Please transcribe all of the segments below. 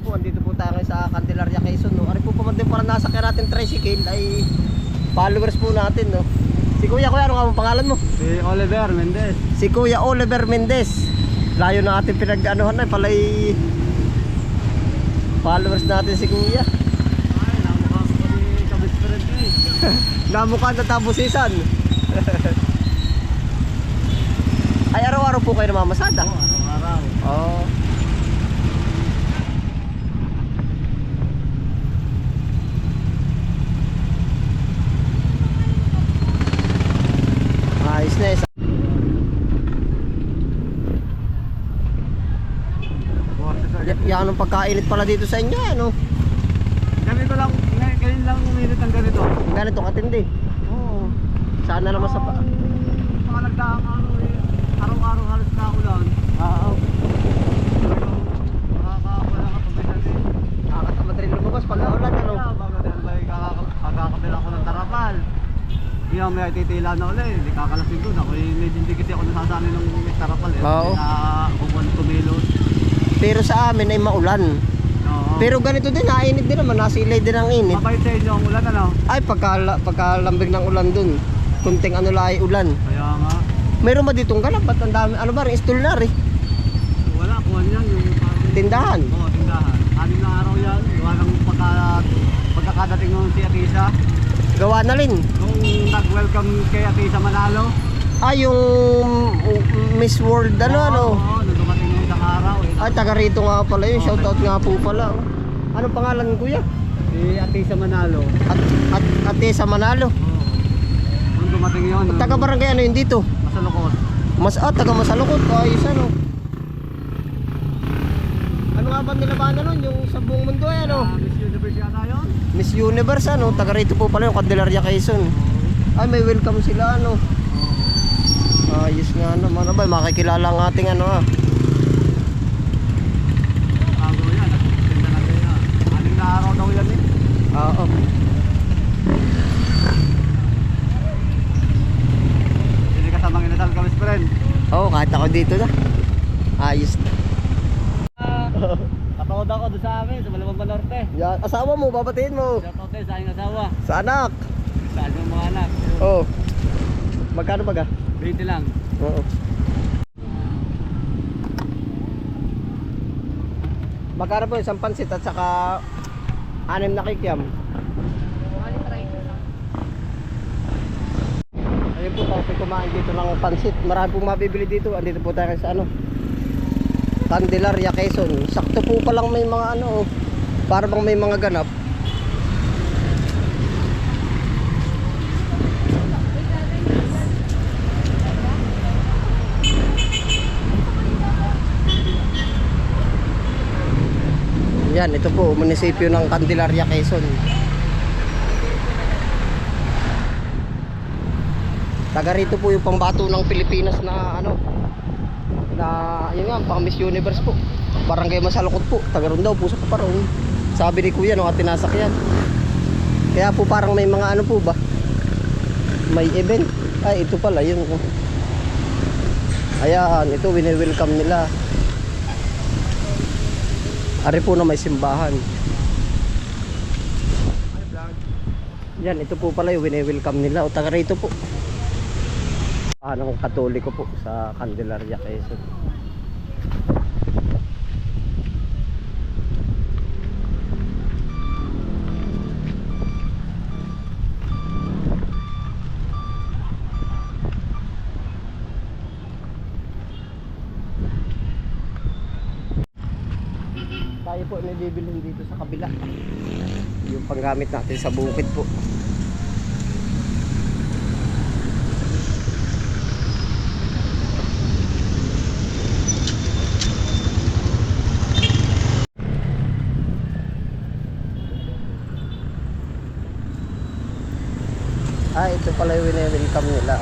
po, andito po tayo ngayon sa Candelaria, Quezon, no. Ari po pa man din para nasa kaya natin tricycle ay followers po natin, no. Si Kuya, ano nga ang pangalan mo? Si Oliver Mendez. Si Kuya Oliver Mendez. Layo na ating pinag-anuhan na palay followers natin si Kuya. Ay, namukha ko ni Kabits Friend eh. Namukha na tabusisan. Ay, araw-araw po kayo namamasada? Oo, araw-araw. Oo. Ayos na isa. Yan ang pagkainit pala dito sa inyo, ano? Ganito lang, ngayon lang uminit ang ganito. Ganito katindi. Oo. Sana naman sa pa. Mga nagdaang araw eh, araw-araw halos na ulan. Oo. Nakakawala ka pagbisan eh. Nakakatamad rin lumabas pag naulan, ano? Kaya bago din ba kakakabila ko ng tarapal. Yung may titila na ulit, hindi kakalasin doon. Ako hindi kasi ako nasasali ng tarapal eh. Oo. Na kukuhan tumilos. Pero sa amin ay maulan. Oo. Pero ganito din, nainit din naman, nasilay din ang init. Mabait sa inyo ang ulan ano? Ay, pagkalambig ng ulan dun, kunting ano lang ay ulan. Kaya nga. Meron ba ditong ganap? Ba't ang dami? Ano ba rin? Stool na rin. Wala, kuhan yan. Yung parang... Tindahan. Oo, tindahan. 6 na araw yan. Gawa ng pagkakadating ng si Atisa. Gawa na rin. Nung nag-welcome kay Atisa Manalo. Ay, yung Miss World, ano, ano? Oo, nung dumating ng isang araw. Ay, taga rito nga pala yun. Shoutout nga po pala. Anong pangalan, Kuya? Si Atisa Manalo. Ate sa Manalo. Oo. Nung dumating yun. Taga barangay ano yun dito? Masalukot. Taga Masalukot. Ayos ano. Ano nga ba nilabanan nun? Yung sa buong mundo ay ano? Miss Universe yata yun? Miss Universe ano? Taga rito po pala yung Candelaria, Quezon. Ay, may welcome sila ano. Ayos nga naman. Abay, makikilala ang ating ano ah. Bago yan. Nagtinda na kaya. 6 na araw daw yan eh. Oo. Hindi kasamang inasal ka, Miss Friend. Oo, kahit ako dito na. Ayos na. Katood ako doon sa amin, sa Malamang Norte. Yan. Asawa mo, babatiin mo. Shoutout sa aking asawa. Sa anak. Sa aking mga anak. Oo. Magkano ba ga? 20 lang. Oo. Magkano po isang pansit at saka 6 na kikiam? Ayun po, tayo kumain dito ng pansit. Marami pong mabibili dito. Andito po tayo sa ano, Candelaria, Quezon. Sakto po palang may mga ano, para bang may mga ganap. Yan, ito po, munisipyo ng Candelaria, Quezon. Taga rito po yung pambato ng Pilipinas na ano, na yun nga, pang Miss Universe po. Barangay Masalukot po, taga ron daw po sa Kaparong. Sabi ni Kuya no, at tinasakyan. Kaya po parang may mga ano po ba, may event. Ay, ito pala yun. Ayan, ito wini-welcome nila. Ari po na may simbahan. Yan, ito po pala yung wini-welcome nila. O taga rito po. Anong Katoliko po sa Candelaria, Quezon. Tayo po nabibilhin dito sa kabila. Yung panggamit natin sa bukid po. Ito pala yung wini-welcome nila.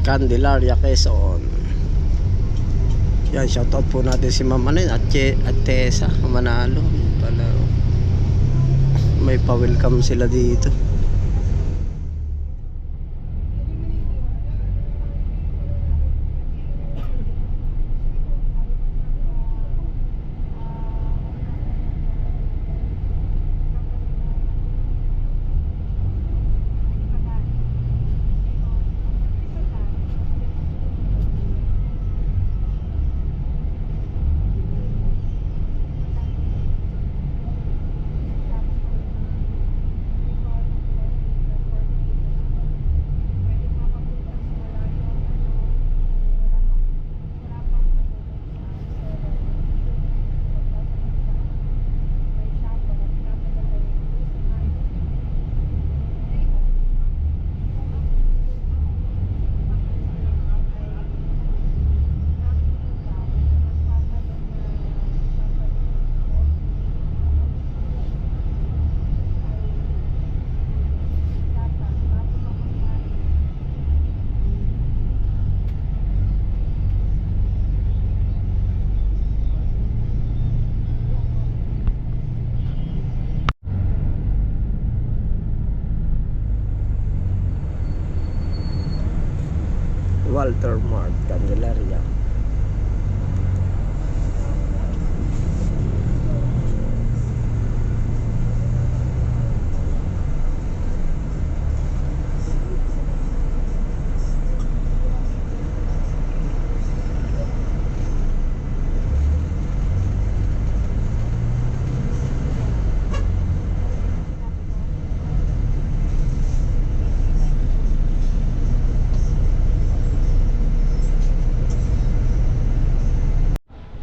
Candelaria, Quezon. Yan, shoutout po natin si Ma'am ano yun, at Tessa Manalo pala. May pa-welcome sila dito. Walter Mart, Candelaria.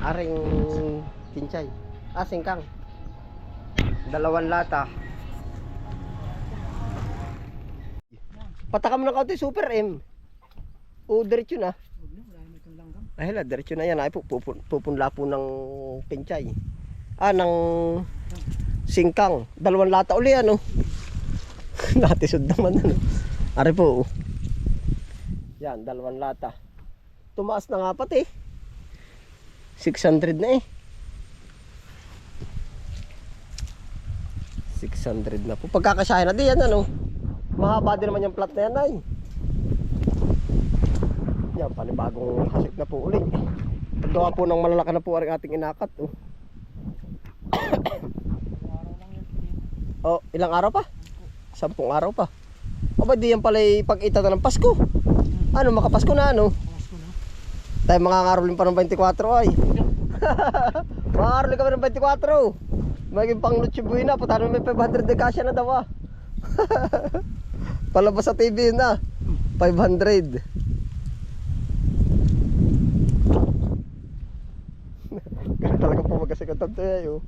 Aring kinchay. Singkang. 2 lata. Patakam na kaunti, Super M. O, diretso na. Ay, hala, diretso na yan. Ay, pupunla po ng kinchay. Ng singkang. 2 lata uli, ano. Natisod naman, ano. Ari po. Yan, 2 lata. Tumaas na nga pati. 600 na eh. 600 na po. Pagkakasahin na di yan, ano. Mahaba din naman yung plat na yan ay. Yan, panibagong hasik na po uli. Paggawa po ng malalaki na po ang ating inakat. Oh, ilang araw pa? 10 araw pa. O ba di yan pala pag-ita na ng Pasko? Ano, makapasko na ano? Tayo mangangarolin pa ng 24 ay. Mangangarolin kami ng 24. Maging pang Noche Buena, patano may 500 de kasya na daw ah. Palabas sa TV na 500. Galing talaga pumagas sa kanto tayo.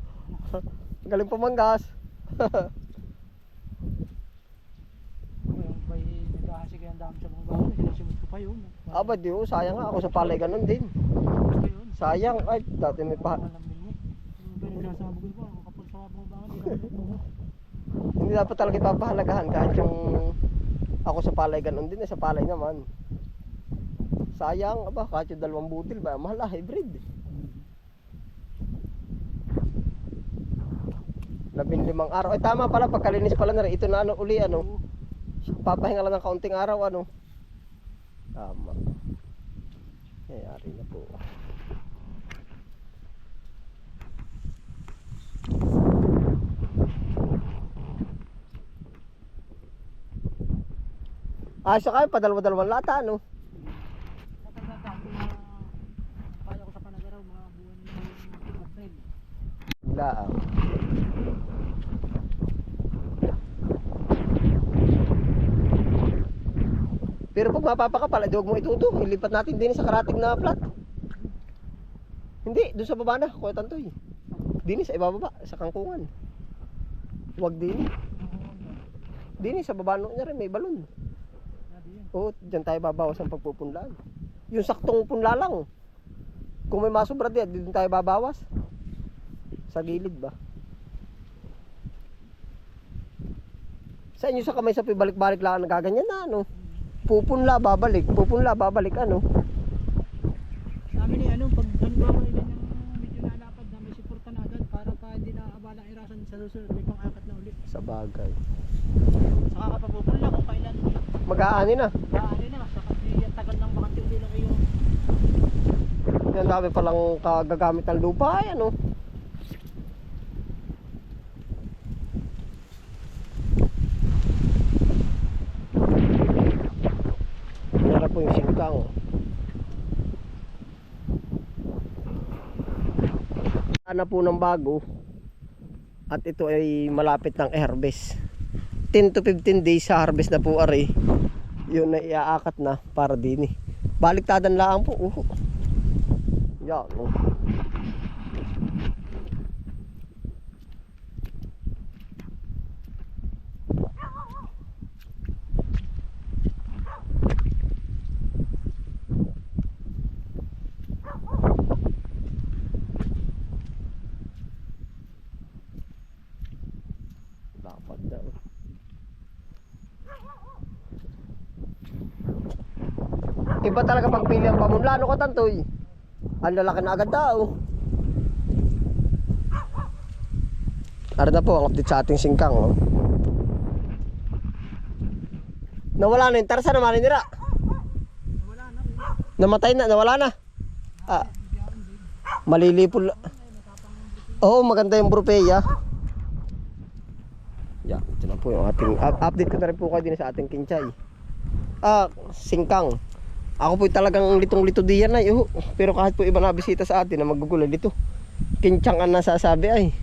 Galing pumanggas. May naghahasig ang dami sa mga bahay, sinasimot ko pa yun. Aba di oh, sayang nga ako sa palay ganun din. Sayang, ay dati may pa. Hindi dapat talaga ipapahalagahan kahit yung ako sa palay ganun din, sa palay naman. Sayang, aba kahit yung 2 butil ba, mahal ah, hybrid. 15 araw. Ay tama pala, pagkalinis pala na rin. Ito na ano uli ano. Papahinga lang ng kaunting araw ano. Tama. Ayari na po. So kayo pa 2 lata ano. Kaya ko sa Panagaraw mga buwan ng April. Laang. Pero pag mapapakapal, huwag mo ituto. Ilipat natin din sa karating na plat. Hindi, doon sa baba na, Kuya Tantoy. Dini sa ibababa, sa kangkungan. Huwag din. Dini sa baba niya rin, may balon. Oo, dyan tayo babawas ang pagpupunlaan. Yung saktong punla lang. Kung may masobra din tayo babawas. Sa gilid ba? Sa inyo sa kamay sa pibalik-balik lang na gaganyan na ano. pupunla, babalik. Pupunla, babalik, ano. Sabi ni ano, pag halimbawa ilan yung medyo nalapad na may suporta na agad para pa hindi na abalang irasan sa susunod may pang-akat na ulit. Sa bagay. Saka kapag pupunla kung kailan Mag-aani na. gaano na, saka di tagal ng bakante uli lang kayo. Yan dami palang kagagamit ng lupa, ano. Yan na po yung singkang. Ano po ng bago. At ito ay malapit ng i-harvest. 10 to 15 days sa harvest na po ari. Yun na iaakat na para din eh. Baliktadan lang po. Yan. Dapat na. Iba talaga pagpili ang pamunla. Ano ka tantoy? Ang lalaki na agad daw. Ano na po ang update sa ating singkang. Oh. Nawala na yung tarsa na maninira. Namatay na, nawala na. Ah, malilipol. Oo, maganda yung brupeya. Yeah, ito na po yung ating update ko na rin po kayo din sa ating kinchay. Singkang. Ako po talagang litong-lito diyan ay. Pero kahit po iba na bisita sa atin na magugulay dito. Kinchang ang nasasabi ay.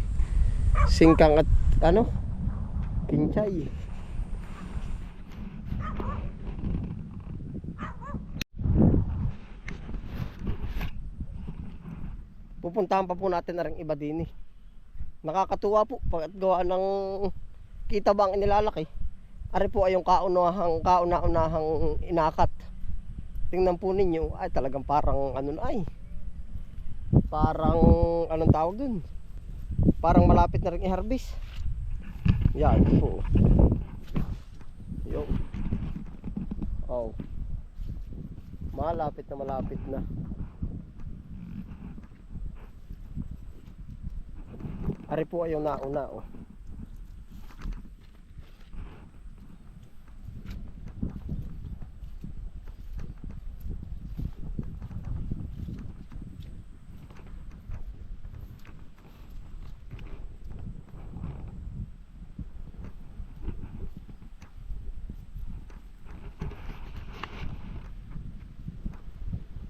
Singkang at ano? Kinchay. Pupuntahan pa po natin na rin iba din eh. Nakakatuwa po pag gawa ng kita bang inilalaki. Ari po ay yung kauna-unahang inakat. Tingnan po ninyo, ay talagang parang ano na ay. Parang anong tawag dun? Parang malapit na rin i-harvest. Yan po. Yo. Oh. Malapit na. Ari po ay yung nauna oh.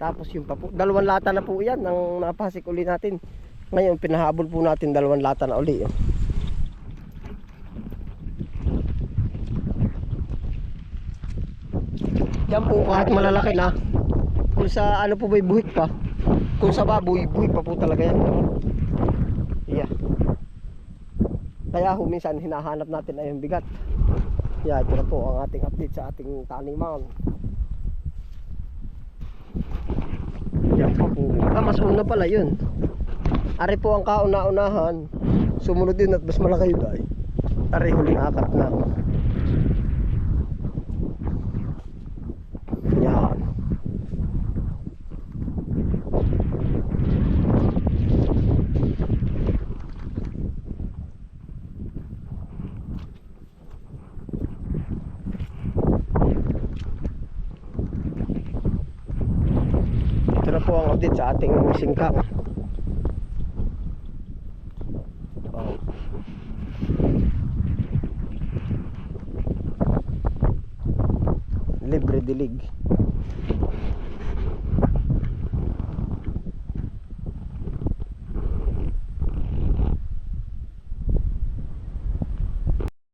Tapos yung pa po, 2 lata na po yan ang napasik uli natin. Ngayon pinahabol po natin 2 lata na uli. Yan po kahit malalaki na. Kung sa ano po ba'y buhik pa. Kung sa baboy, buhik pa po talaga yan. Yeah. Kaya minsan hinahanap natin ay yung bigat. Yeah, ito na po ang ating update sa ating taniman. Yan po po. Mas una pala yun. Ari po ang kauna-unahan. Sumunod din at mas malaki yun ay. Ari huling akat na. Yan. Ito na po ang update sa ating singkang. Wow. Libre dilig.